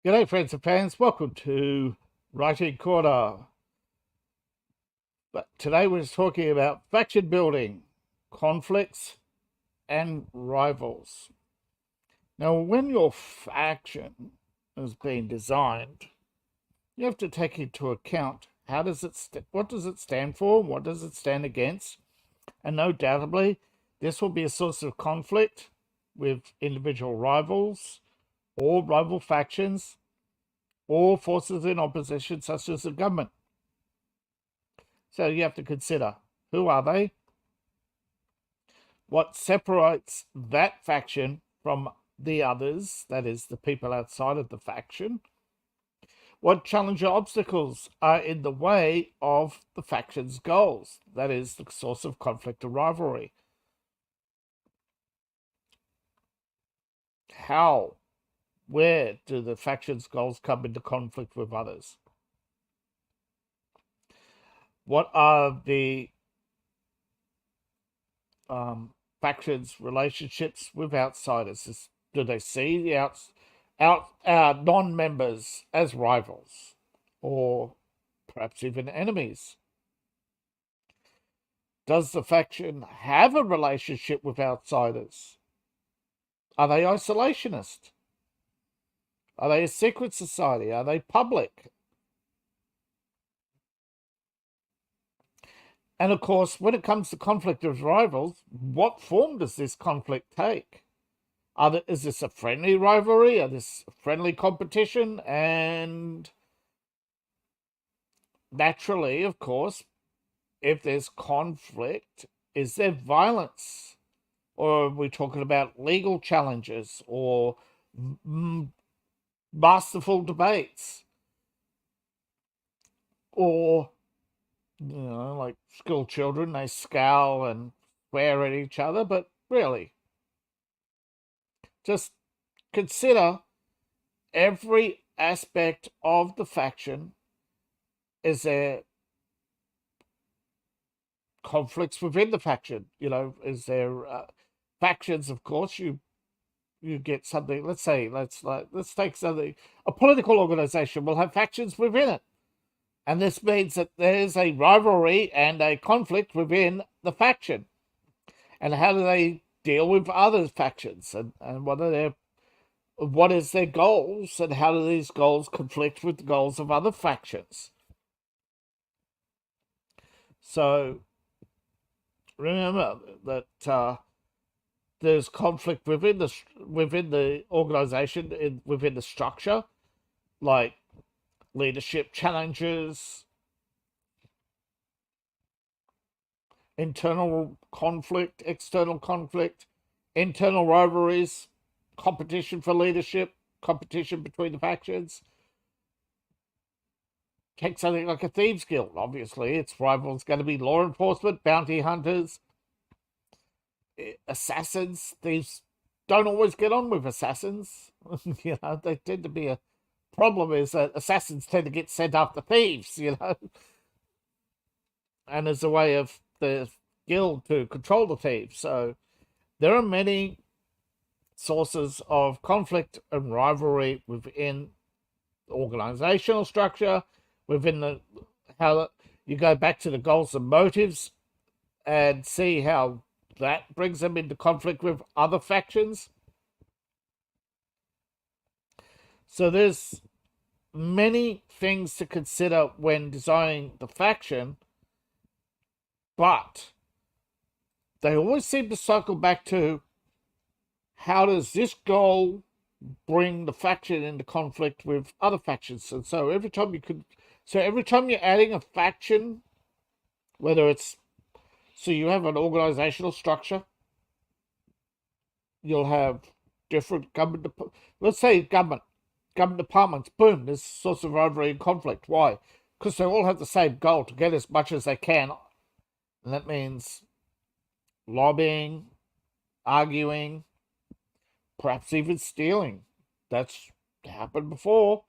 G'day friends and fans, welcome to Writing Corner. But today we're talking about faction building, conflicts and rivals. Now when your faction is being designed, you have to take into account what does it stand for, what does it stand against, and no doubtably this will be a source of conflict with individual rivals or rival factions or forces in opposition, such as the government. So you have to consider, who are they? What separates that faction from the others, that is, the people outside of the faction? What challenge or obstacles are in the way of the faction's goals, that is, the source of conflict or rivalry? How, where do the faction's goals come into conflict with others? What are the factions' relationships with outsiders? Do they see the non-members as rivals or perhaps even enemies? Does the faction have a relationship with outsiders? Are they isolationist? Are they a secret society? Are they public? And of course, when it comes to conflict of rivals, what form does this conflict take? Is this a friendly rivalry? Is this a friendly competition? And naturally, of course, if there's conflict, is there violence? Or are we talking about legal challenges or masterful debates? Or, like school children, they scowl and swear at each other, but really, just consider every aspect of the faction. Is there conflicts within the faction? Is there factions? Of course, you get something. Let's take something. A political organization will have factions within it, and this means that there's a rivalry and a conflict within the faction. And how do they deal with other factions? And what is their goals? And how do these goals conflict with the goals of other factions? So remember that there's conflict within the organization, within the structure, like leadership challenges, internal conflict, external conflict, internal rivalries, competition for leadership, competition between the factions. Take something like a thieves guild. Obviously, its rivals going to be law enforcement, bounty hunters, assassins. Thieves don't always get on with assassins. They tend to be a problem. Is that assassins tend to get sent after thieves. And as a way of the guild to control the thieves. So there are many sources of conflict and rivalry within the organizational structure, within how you go back to the goals and motives and see how that brings them into conflict with other factions. So there's many things to consider when designing the faction, but they always seem to cycle back to, how does this goal bring the faction into conflict with other factions? And so every time you're adding a faction, whether it's, so you have an organizational structure, you'll have different government, let's say government departments, boom, there's source of rivalry and conflict. Why? Because they all have the same goal, to get as much as they can. And that means lobbying, arguing, perhaps even stealing. That's happened before.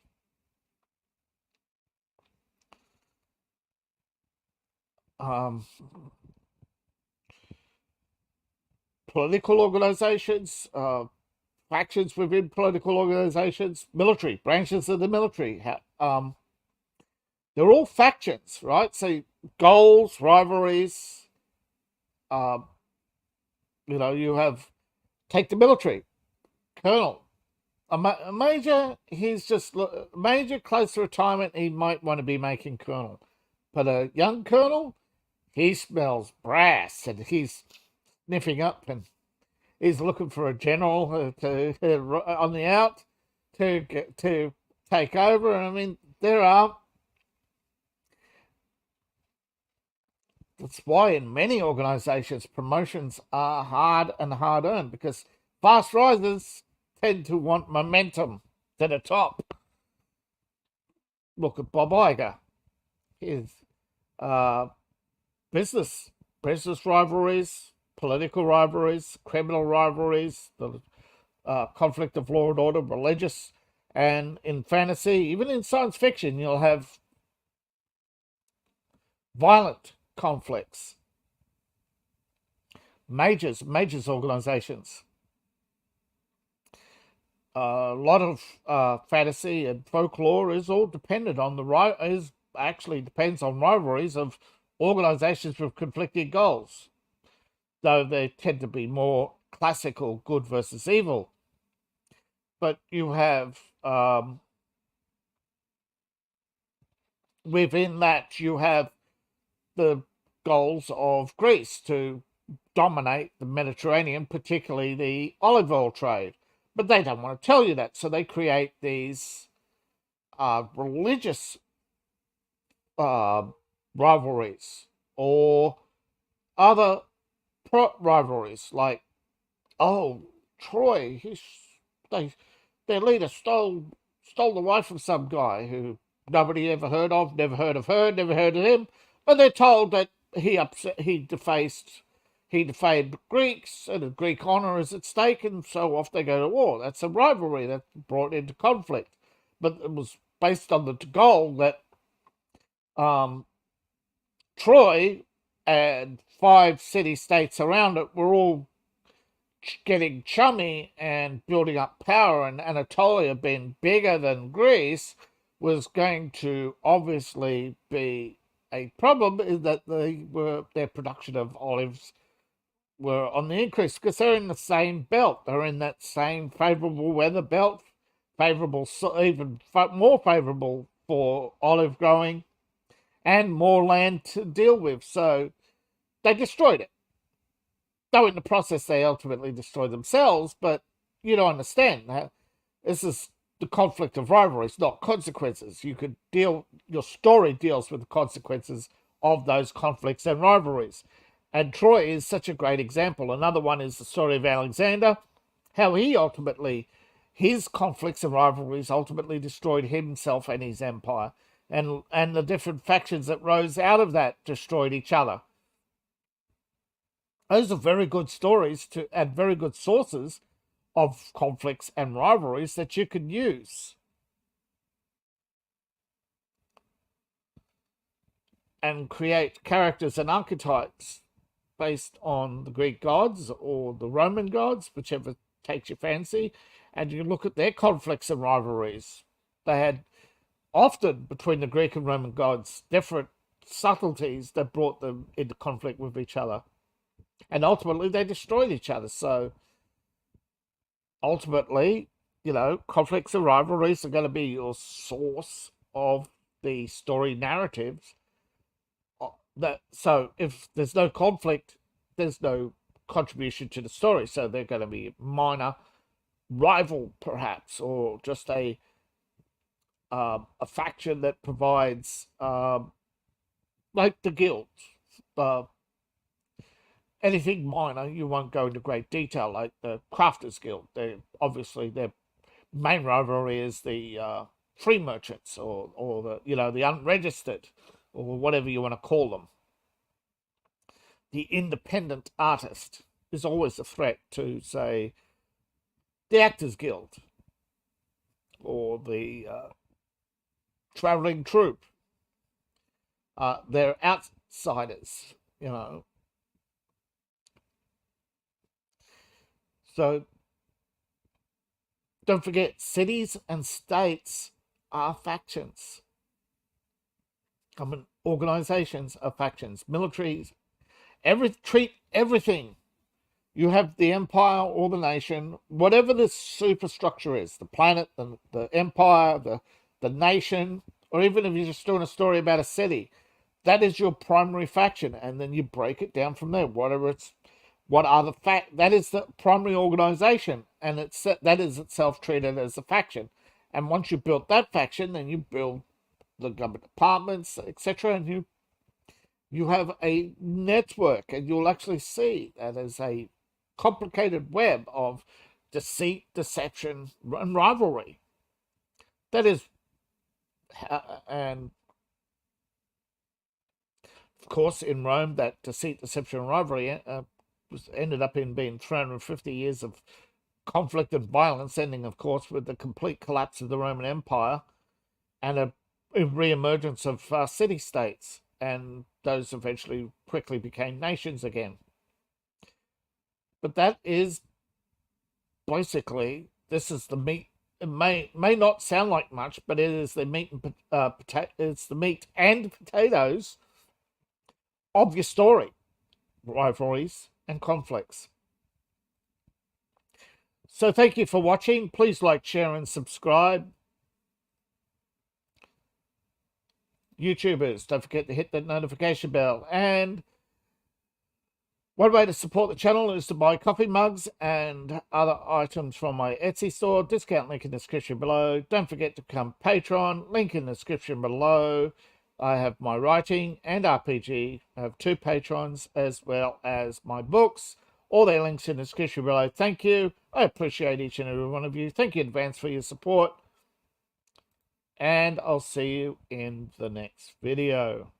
Political organizations, factions within political organizations, military branches of the military. They're all factions, right? So goals, rivalries. Um, you have take the military colonel. A major, he's just major close to retirement. He might want to be making colonel, but a young colonel, he smells brass and he's sniffing up and he's looking for a general on the out to take over. And I mean, that's why in many organizations promotions are hard and hard earned, because fast risers tend to want momentum to the top. Look at Bob Iger. His uh, business rivalries, political rivalries, criminal rivalries, the conflict of law and order, religious, and in fantasy, even in science fiction, you'll have violent conflicts. Majors organizations. A lot of fantasy and folklore is all dependent on depends on rivalries of organizations with conflicting goals, though they tend to be more classical good versus evil. But you have within that you have the goals of Greece to dominate the Mediterranean, particularly the olive oil trade. But they don't want to tell you that, so they create these religious rivalries or other rivalries, like, oh, Troy, their leader stole the wife of some guy who nobody ever heard of, never heard of her, never heard of him, but they're told that he defamed Greeks and the Greek honor is at stake, and so off they go to war. That's a rivalry that brought into conflict, but it was based on the goal that Troy and 5 city-states around it were all getting chummy and building up power, and Anatolia being bigger than Greece was going to obviously be a problem, is that their production of olives were on the increase because they're in the same belt. They're in that same favorable weather belt, even more favorable for olive growing and more land to deal with. So they destroyed it. Though in the process they ultimately destroyed themselves, but you don't understand that. This is the conflict of rivalries, not consequences. Your story deals with the consequences of those conflicts and rivalries. And Troy is such a great example. Another one is the story of Alexander, how his conflicts and rivalries ultimately destroyed himself and his empire. And the different factions that rose out of that destroyed each other. Those are very good stories and very good sources of conflicts and rivalries that you can use. And create characters and archetypes based on the Greek gods or the Roman gods, whichever takes your fancy, and you look at their conflicts and rivalries. They had often, between the Greek and Roman gods, different subtleties that brought them into conflict with each other. And ultimately, they destroyed each other. So, ultimately, conflicts and rivalries are going to be your source of the story narratives. So if there's no conflict, there's no contribution to the story. So they're going to be minor rival, perhaps, or just a faction that provides, like the guild. Anything minor, you won't go into great detail, like the Crafters Guild. Obviously their main rivalry is the free merchants, or the unregistered, or whatever you want to call them. The independent artist is always a threat to, say, the Actors Guild, or the traveling troupe. They're outsiders, So Don't forget, cities and states are factions. Government organizations are factions. Militaries, treat everything. You have the empire or the nation, whatever the superstructure is, the planet, the empire, the nation, or even if you're just doing a story about a city, that is your primary faction, and then you break it down from there. That is the primary organization, and that is itself treated as a faction. And once you build that faction, then you build the government departments, etc., and you have a network, and you'll actually see that as a complicated web of deceit, deception, and rivalry. That is, and of course, in Rome, that deceit, deception, and rivalry ended up in being 350 years of conflict and violence, ending, of course, with the complete collapse of the Roman Empire and a re-emergence of city-states, and those eventually quickly became nations again. But that is basically, this is the meat. It may not sound like much, but it is the meat and it's the meat and potatoes of your story: rivalries and conflicts. So thank you for watching. Please like, share, and subscribe. YouTubers, don't forget to hit that notification bell. And one way to support the channel is to buy coffee mugs and other items from my Etsy store. Discount link in the description below. Don't forget to become Patreon. Link in the description below. I have my writing and RPG. I have 2 patrons, as well as my books. All their links in the description below. Thank you. I appreciate each and every one of you. Thank you in advance for your support. And I'll see you in the next video.